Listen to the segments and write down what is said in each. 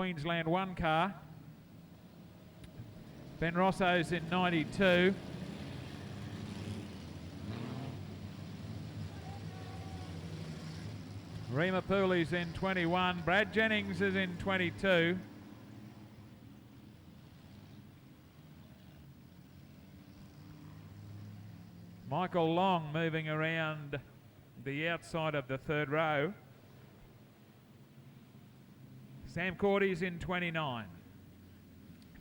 Queensland 1 car. Ben Rosso's in 92. Rima Pooley's in 21. Brad Jennings is in 22. Michael Long moving around the outside of the third row. Sam Cordy's in 29.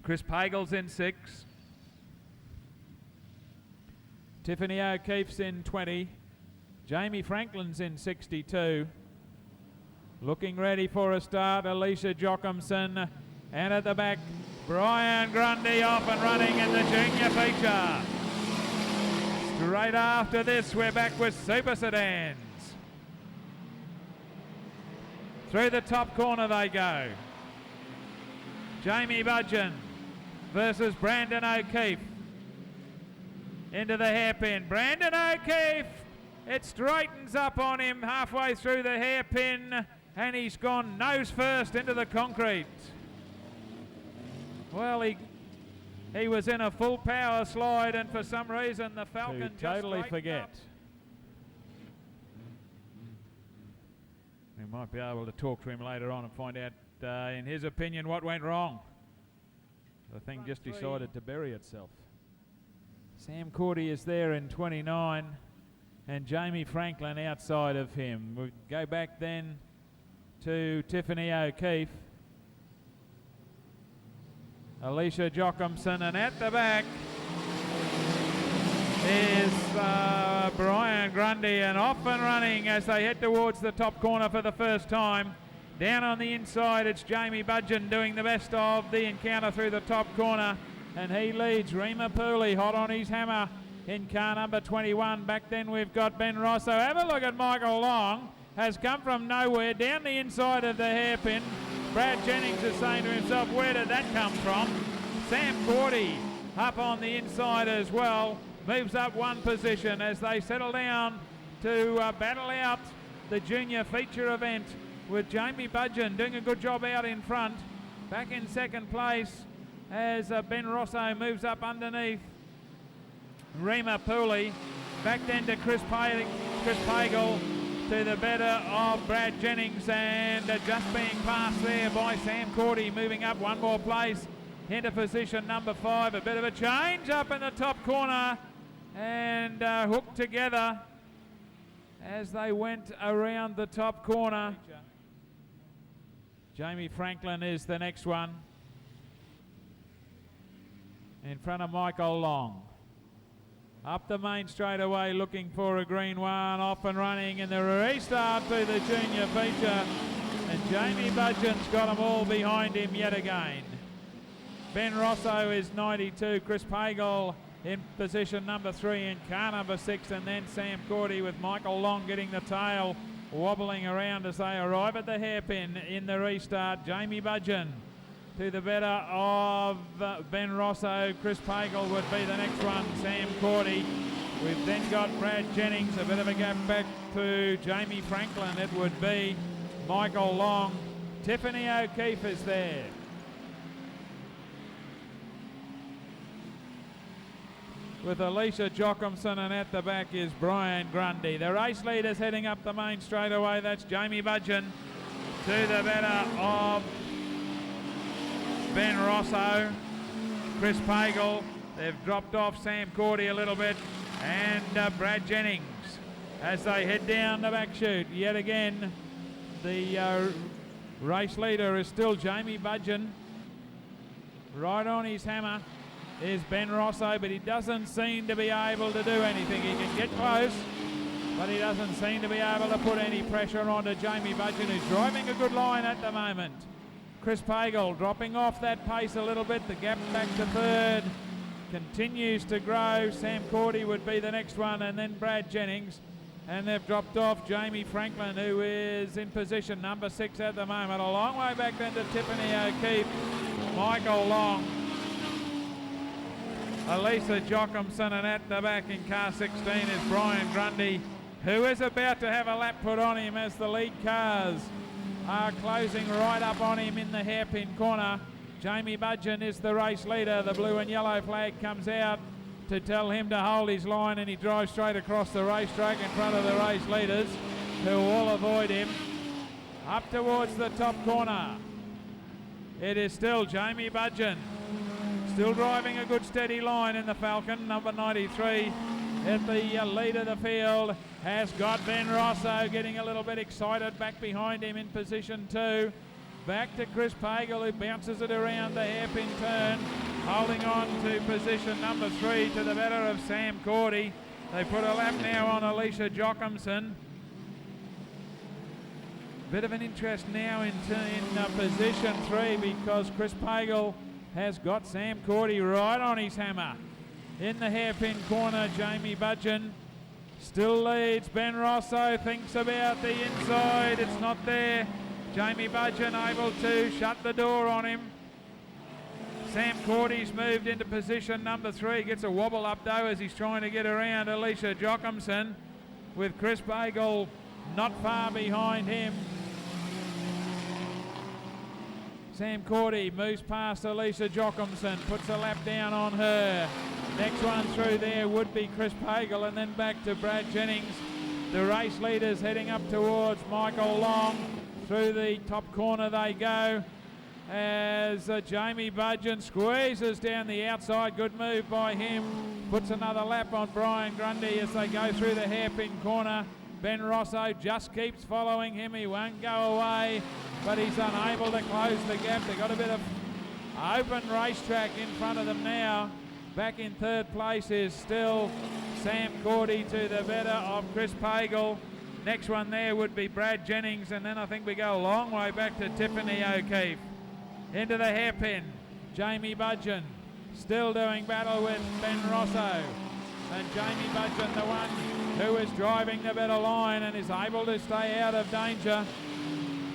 Chris Pagel's in 6. Tiffany O'Keefe's in 20. Jamie Franklin's in 62. Looking ready for a start, Alicia Jochimson. And at the back, Brian Grundy off and running in the junior feature. Straight after this, we're back with Super Sedans. Through the top corner they go. Jamie Budgeon versus Brandon O'Keefe. Into the hairpin. Brandon O'Keefe, it straightens up on him halfway through the hairpin, and he's gone nose first into the concrete. Well, he was in a full power slide, and for some reason the Falcon just totally forget. Up. We might be able to talk to him later on and find out, in his opinion, what went wrong. The thing just decided to bury itself. Sam Cordy is there in 29, and Jamie Franklin outside of him. We'll go back then to Tiffany O'Keefe. Alicia Jochimson, and at the back is Brian Grundy, and off and running as they head towards the top corner for the first time. Down on the inside, it's Jamie Budgeon doing the best of the encounter through the top corner, and he leads. Rima Pooley hot on his hammer in car number 21. Back then we've got Ben Rosso. Have a look at Michael Long. Has come from nowhere down the inside of the hairpin. Brad Jennings is saying to himself, where did that come from? Sam Cordy up on the inside as well. Moves up one position as they settle down to battle out the junior feature event, with Jamie Budgeon doing a good job out in front. Back in second place as Ben Rosso moves up underneath Rima Pooley. Back then to Chris Pagel, to the better of Brad Jennings, and just being passed there by Sam Cordy, moving up one more place into position number 5. A bit of a change up in the top corner, and hooked together as they went around the top corner. Jamie Franklin is the next one in front of Michael Long. Up the main straightaway looking for a green one, off and running in the restart to the junior feature, and Jamie Budgeon's got them all behind him yet again. Ben Rosso is 92, Chris Pagel in position number 3 in car number 6, and then Sam Cordy with Michael Long getting the tail, wobbling around as they arrive at the hairpin in the restart. Jamie Budgeon to the better of Ben Rosso. Chris Pagel would be the next one, Sam Cordy. We've then got Brad Jennings, a bit of a gap back to Jamie Franklin. It would be Michael Long. Tiffany O'Keefe is there. With Alicia Jochimson, and at the back is Brian Grundy. The race leaders heading up the main straightaway. That's Jamie Budgeon to the better of Ben Rosso, Chris Pagel. They've dropped off Sam Cordy a little bit, and Brad Jennings as they head down the back chute. Yet again, the race leader is still Jamie Budgeon. Right on his hammer is Ben Rosso, but he doesn't seem to be able to do anything. He can get close, but he doesn't seem to be able to put any pressure onto Jamie Budgeon, who's driving a good line at the moment. Chris Pagel dropping off that pace a little bit. The gap back to third continues to grow. Sam Cordy would be the next one, and then Brad Jennings. And they've dropped off Jamie Franklin, who is in position number 6 at the moment. A long way back then to Tiffany O'Keefe, Michael Long, Alicia Jochimson, and at the back in car 16 is Brian Grundy, who is about to have a lap put on him as the lead cars are closing right up on him in the hairpin corner. Jamie Budgeon is the race leader. The blue and yellow flag comes out to tell him to hold his line, and he drives straight across the racetrack in front of the race leaders, who all avoid him. Up towards the top corner, it is still Jamie Budgeon, still driving a good steady line in the Falcon. Number 93 at the lead of the field has got Ben Rosso getting a little bit excited back behind him in position 2. Back to Chris Pagel, who bounces it around the hairpin turn, holding on to position number 3 to the better of Sam Cordy. They put a lap now on Alicia Jochimson. Bit of an interest now in position 3, because Chris Pagel has got Sam Cordy right on his hammer. In the hairpin corner, Jamie Budgeon still leads. Ben Rosso thinks about the inside. It's not there. Jamie Budgeon able to shut the door on him. Sam Cordy's moved into position number 3. Gets a wobble up though as he's trying to get around Alicia Jochimson, with Chris Pagel not far behind him. Sam Cordy moves past Alicia Jochimson, puts a lap down on her. Next one through there would be Chris Pagel, and then back to Brad Jennings. The race leaders heading up towards Michael Long. Through the top corner they go as Jamie Budgeon squeezes down the outside. Good move by him. Puts another lap on Brian Grundy as they go through the hairpin corner. Ben Rosso just keeps following him. He won't go away, but he's unable to close the gap. They've got a bit of open racetrack in front of them now. Back in third place is still Sam Cordy to the better of Chris Pagel. Next one there would be Brad Jennings, and then I think we go a long way back to Tiffany O'Keefe. Into the hairpin, Jamie Budgeon still doing battle with Ben Rosso. And Jamie Budgeon, the one who is driving the better line and is able to stay out of danger.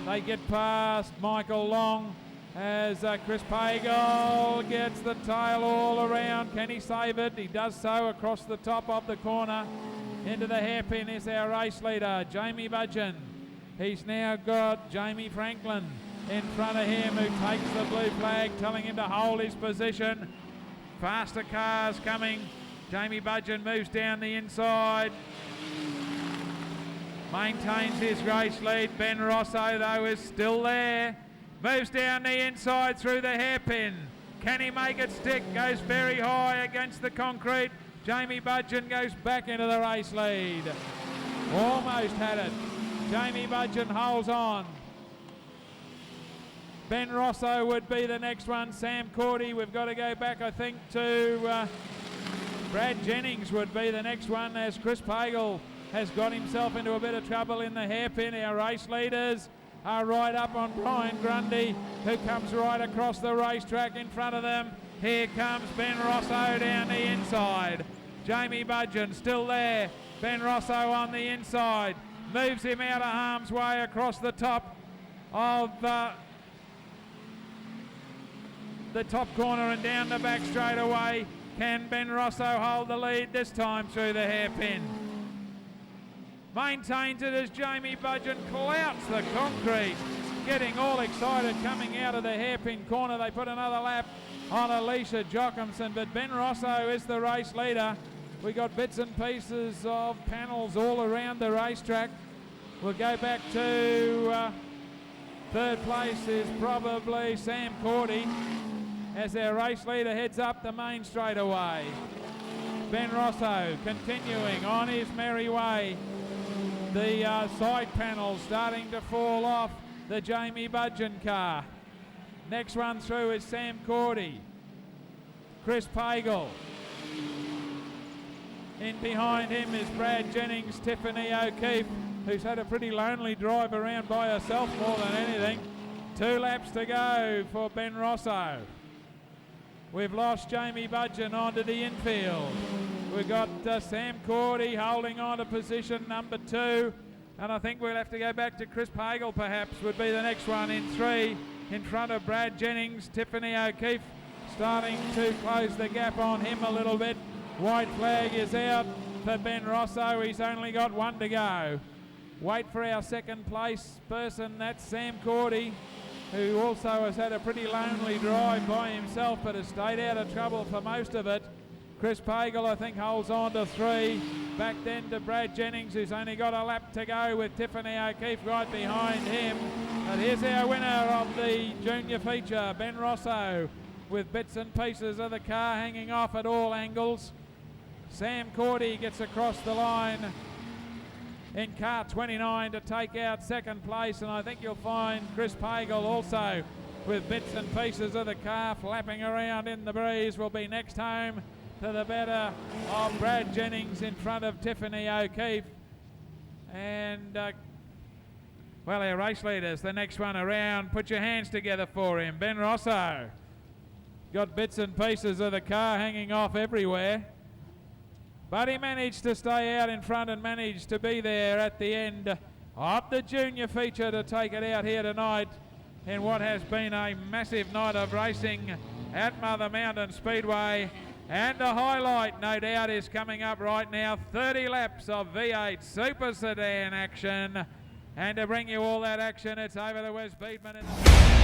They get past Michael Long as Chris Pagel gets the tail all around. Can he save it? He does so across the top of the corner. Into the hairpin is our race leader, Jamie Budgeon. He's now got Jamie Franklin in front of him, who takes the blue flag, telling him to hold his position. Faster cars coming. Jamie Budgeon moves down the inside. Maintains his race lead. Ben Rosso, though, is still there. Moves down the inside through the hairpin. Can he make it stick? Goes very high against the concrete. Jamie Budgeon goes back into the race lead. Almost had it. Jamie Budgeon holds on. Ben Rosso would be the next one. Sam Cordy, we've got to go back, I think, to Brad Jennings would be the next one, as Chris Pagel has got himself into a bit of trouble in the hairpin. Our race leaders are right up on Brian Grundy, who comes right across the racetrack in front of them. Here comes Ben Rosso down the inside. Jamie Budgeon still there. Ben Rosso on the inside. Moves him out of harm's way across the top of the top corner and down the back straight away. Can Ben Rosso hold the lead this time through the hairpin? Maintains it as Jamie Budgeon clouts the concrete. Getting all excited coming out of the hairpin corner. They put another lap on Alicia Jochimson, but Ben Rosso is the race leader. We got bits and pieces of panels all around the racetrack. We'll go back to third place is probably Sam Cordy, as our race leader heads up the main straightaway. Ben Rosso continuing on his merry way. The side panels starting to fall off the Jamie Budgeon car. Next one through is Sam Cordy. Chris Pagel. In behind him is Brad Jennings, Tiffany O'Keefe, who's had a pretty lonely drive around by herself more than anything. 2 laps to go for Ben Rosso. We've lost Jamie Budgeon onto the infield. We've got Sam Cordy holding on to position number 2. And I think we'll have to go back to Chris Pagel, perhaps, would be the next one in 3. In front of Brad Jennings, Tiffany O'Keefe starting to close the gap on him a little bit. White flag is out for Ben Rosso. He's only got 1 to go. wait for our second place person. That's Sam Cordy, who also has had a pretty lonely drive by himself, but has stayed out of trouble for most of it. Chris Pagel, I think, holds on to 3. Back then to Brad Jennings, who's only got a lap to go, with Tiffany O'Keefe right behind him. But here's our winner of the junior feature, Ben Rosso, with bits and pieces of the car hanging off at all angles. Sam Cordy gets across the line in car 29 to take out second place, and I think you'll find Chris Pagel also with bits and pieces of the car flapping around in the breeze will be next home to the better of Brad Jennings in front of Tiffany O'Keefe. And well, our race leaders, the next one around, put your hands together for him. Ben Rosso got bits and pieces of the car hanging off everywhere, but he managed to stay out in front and managed to be there at the end of the junior feature to take it out here tonight in what has been a massive night of racing at Mother Mountain Speedway. And the highlight, no doubt, is coming up right now. 30 laps of V8 Super Sedan action. And to bring you all that action, it's over to Wes Beedman in the